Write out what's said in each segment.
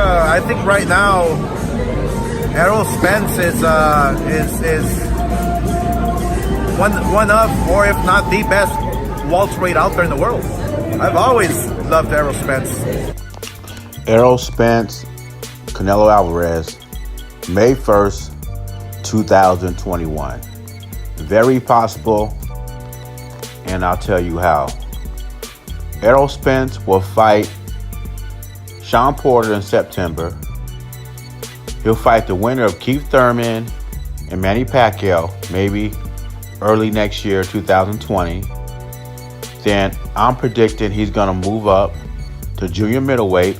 I think right now Errol Spence is one of, or if not the best welterweight out there in the world. I've always loved Errol Spence. Errol Spence, Canelo Alvarez, May 1st, 2021. Very possible, and I'll tell you how. Errol Spence will fight Sean Porter in September. He'll fight the winner of Keith Thurman and Manny Pacquiao, maybe early next year, 2020. Then I'm predicting he's going to move up to junior middleweight.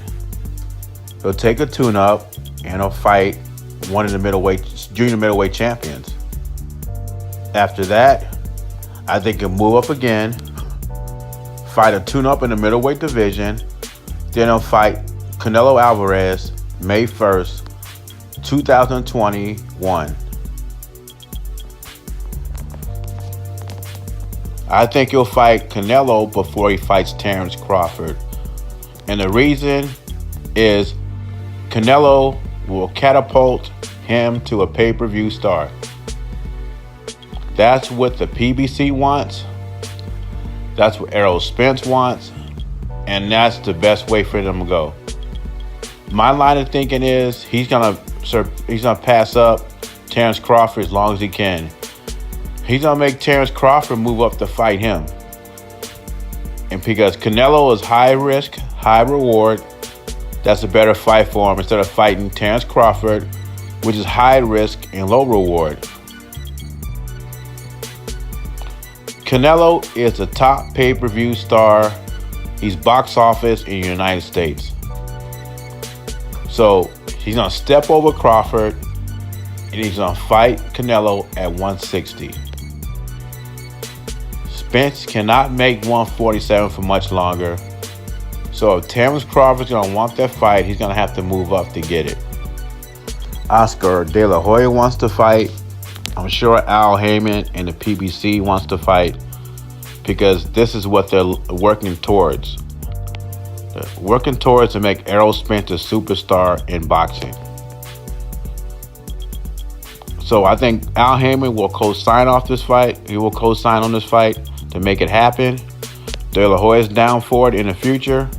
He'll take a tune-up and he'll fight one of the junior middleweight champions. After that, I think he'll move up again, fight a tune-up in the middleweight division. Then he'll fight Canelo Alvarez May 1st, 2021. I think he'll fight Canelo before he fights Terrence Crawford. And the reason is Canelo will catapult him to a pay-per-view star. That's what the PBC wants. That's what Errol Spence wants. And that's the best way for them to go. My line of thinking is he's gonna pass up Terrence Crawford as long as he can. He's gonna make Terrence Crawford move up to fight him. And because Canelo is high risk, high reward, that's a better fight for him instead of fighting Terrence Crawford, which is high risk and low reward. Canelo is a top pay-per-view star. He's box office in the United States. So he's going to step over Crawford and he's going to fight Canelo at 160. Spence cannot make 147 for much longer. So if Terrence Crawford's going to want that fight, he's going to have to move up to get it. Oscar De La Hoya wants to fight. I'm sure Al Heyman and the PBC wants to fight because this is what they're working towards. They're working towards to make Errol Spence a superstar in boxing. So I think Al Heyman will co-sign off this fight. He will co-sign on this fight to make it happen. De La Hoya's down for it in the future.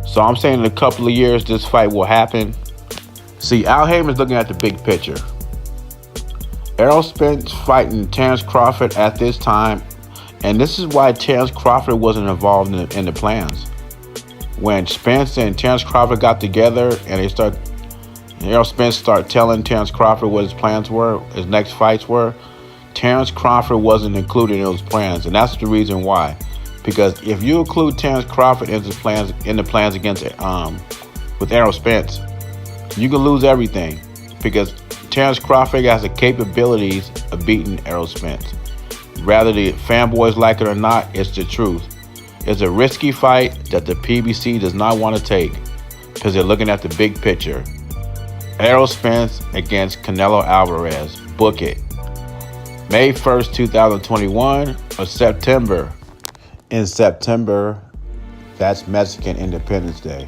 So I'm saying in a couple of years, this fight will happen. See, Al Heyman's looking at the big picture. Errol Spence fighting Terrence Crawford at this time. And this is why Terrence Crawford wasn't involved in the plans. When Spence and Terrence Crawford got together and Errol Spence started telling Terrence Crawford what his plans were, his next fights were, Terrence Crawford wasn't included in those plans. And that's the reason why. Because if you include Terrence Crawford in the plans against with Errol Spence, you can lose everything. Because Terrence Crawford has the capabilities of beating Errol Spence. Rather the fanboys like it or not, it's the truth. It's a risky fight that the PBC does not want to take because they're looking at the big picture. Errol Spence against Canelo Alvarez. Book it. May 1st, 2021 or September. In September, that's Mexican Independence Day.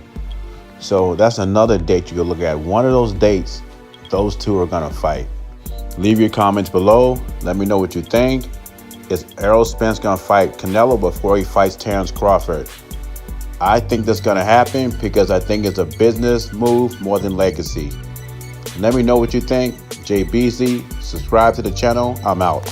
So that's another date you can look at. One of those dates, those two are going to fight. Leave your comments below. Let me know what you think. Is Errol Spence going to fight Canelo before he fights Terrence Crawford? I think that's going to happen because I think it's a business move more than legacy. Let me know what you think. JBZ, subscribe to the channel. I'm out.